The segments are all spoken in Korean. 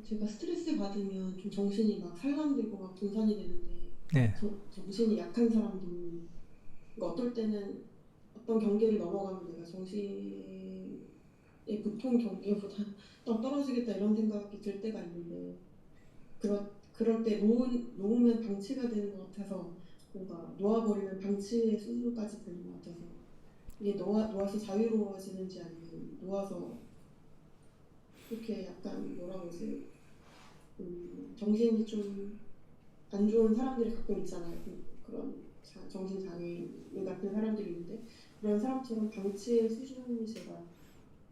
제가 스트레스 받으면 좀 정신이 막 살랑들고 막 분산이 되는데 네. 정신이 약한 사람도 그러니까 어떨 때는 어떤 경계를 넘어가면 내가 정신의 보통 경계보다 더 떨어지겠다 이런 생각이 들 때가 있는데 그럴 때 놓으면 방치가 되는 것 같아서 뭔가 놓아버리면 방치의 수준까지 되는 것 같아서 이게 놓아서 자유로워지는지 아니면 놓아서 그렇게 약간 뭐라 그러지 정신이 좀 안 좋은 사람들이 가끔 있잖아요. 그런 정신 장애인 같은 사람들이 있는데 그런 사람처럼 방치의 수준이 제가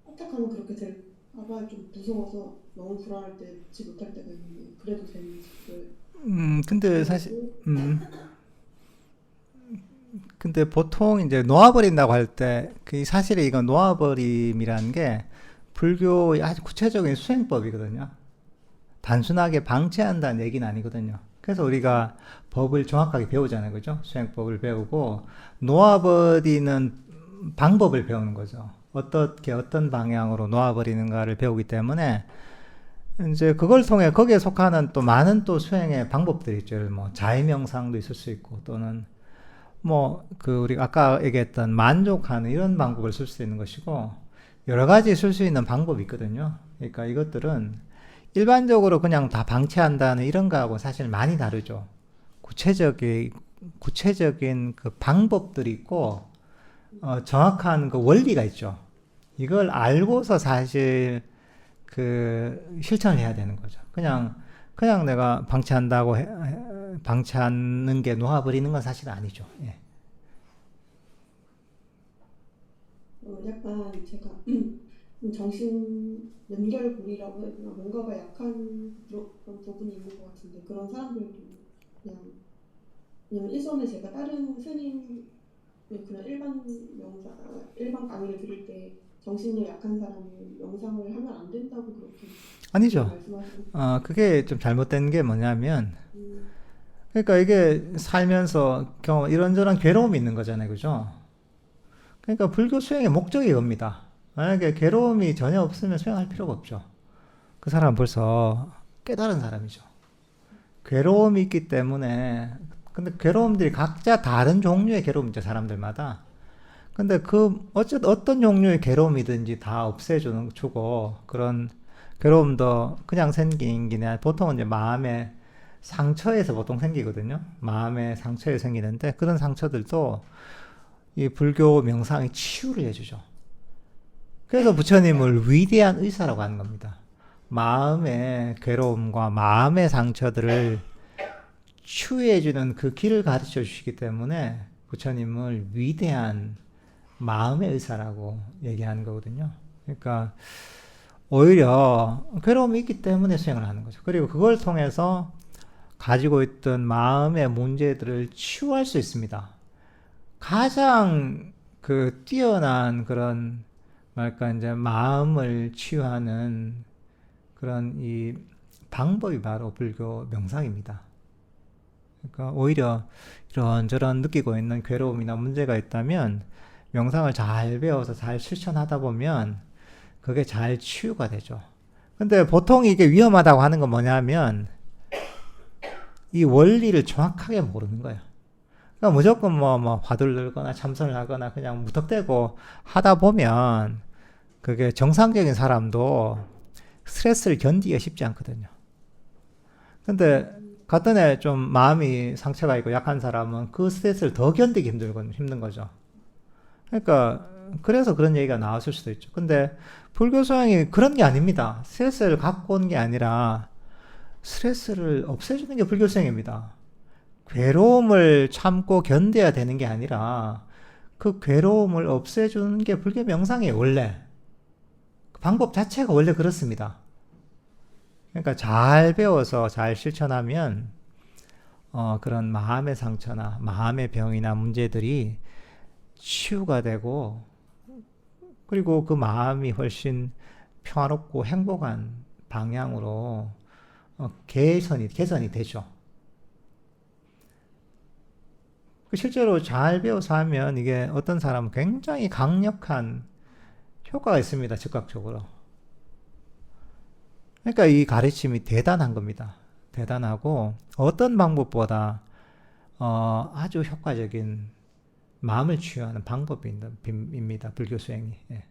선택하면 그렇게 될까봐 좀 무서워서 너무 불안할 때 놓지 못할 때가 있는데 그래도 되는지 그걸 근데 사실, 궁금하고. 근데 보통 이제 놓아버린다고 할 때, 그 사실에 이건 놓아버림이라는 게 불교의 아주 구체적인 수행법이거든요. 단순하게 방치한다는 얘기는 아니거든요. 그래서 우리가 법을 정확하게 배우잖아요. 그죠? 수행법을 배우고, 놓아버리는 방법을 배우는 거죠. 어떻게, 어떤 방향으로 놓아버리는가를 배우기 때문에, 이제 그걸 통해 거기에 속하는 또 많은 또 수행의 방법들이 있죠. 뭐, 자의명상도 있을 수 있고, 또는 뭐, 우리가 아까 얘기했던 만족하는 이런 방법을 쓸 수 있는 것이고, 여러 가지 쓸 수 있는 방법이 있거든요. 그러니까 이것들은 일반적으로 그냥 다 방치한다는 이런 거하고 사실 많이 다르죠. 구체적인, 구체적인 그 방법들이 있고, 정확한 그 원리가 있죠. 이걸 알고서 사실 실천을 해야 되는 거죠. 그냥 내가 방치하는 게 놓아버리는 건 사실 아니죠. 예. 약간 제가 정신 연결고리라고 해야 되나 뭔가가 약한 그런 부분이 있는 것 같은데 그런 사람들도 그냥 왜냐면 일선에 제가 다른 스님 그냥 일반 강의를 들을 때 정신력 약한 사람은 명상을 하면 안 된다고 그렇게 늘 아니죠. 말씀하시고. 그게 좀 잘못된 게 뭐냐면, 음, 그러니까 이게 살면서 이런저런 괴로움이 있는 거잖아요. 그죠? 그러니까 불교 수행의 목적이 이겁니다. 만약에 괴로움이 전혀 없으면 수행할 필요가 없죠. 그 사람은 벌써 깨달은 사람이죠. 괴로움이 있기 때문에, 근데 괴로움들이 각자 다른 종류의 괴로움이죠, 사람들마다. 근데 어떤 종류의 괴로움이든지 다 주고, 그런 괴로움도 그냥 생긴 게 아니라 보통은 이제 마음의 상처에서 보통 생기거든요. 마음의 상처에 생기는데, 그런 상처들도 이 불교 명상이 치유를 해주죠. 그래서 부처님을 위대한 의사라고 하는 겁니다. 마음의 괴로움과 마음의 상처들을 치유해주는 그 길을 가르쳐 주시기 때문에 부처님을 위대한 마음의 의사라고 얘기하는 거거든요. 그러니까 오히려 괴로움이 있기 때문에 수행을 하는 거죠. 그리고 그걸 통해서 가지고 있던 마음의 문제들을 치유할 수 있습니다. 가장 뛰어난 그런 말까 이제 마음을 치유하는 그런 이 방법이 바로 불교 명상입니다. 그러니까 오히려 이런저런 느끼고 있는 괴로움이나 문제가 있다면 명상을 잘 배워서 잘 실천하다 보면 그게 잘 치유가 되죠. 근데 보통 이게 위험하다고 하는 건 뭐냐면 이 원리를 정확하게 모르는 거예요. 그러니까 무조건 화들 들거나 참선을 하거나 그냥 무턱대고 하다 보면 그게 정상적인 사람도 스트레스를 견디기가 쉽지 않거든요. 근데 음, 어떤 애 좀 마음이 상처가 있고 약한 사람은 그 스트레스를 더 견디기 힘든 거죠. 그러니까 그래서 그런 얘기가 나왔을 수도 있죠. 근데 불교 소양이 그런 게 아닙니다. 스트레스를 갖고 온 게 아니라 스트레스를 없애주는 게 불교 소양입니다. 괴로움을 참고 견뎌야 되는 게 아니라 그 괴로움을 없애주는 게 불교 명상이에요, 원래. 그 방법 자체가 원래 그렇습니다. 그러니까 잘 배워서 잘 실천하면 그런 마음의 상처나 마음의 병이나 문제들이 치유가 되고 그리고 그 마음이 훨씬 평화롭고 행복한 방향으로 개선이 되죠. 실제로 잘 배워서 하면 이게 어떤 사람은 굉장히 강력한 효과가 있습니다. 즉각적으로. 그러니까 이 가르침이 대단한 겁니다. 대단하고 어떤 방법보다 아주 효과적인 마음을 치유하는 방법입니다. 불교 수행이. 예.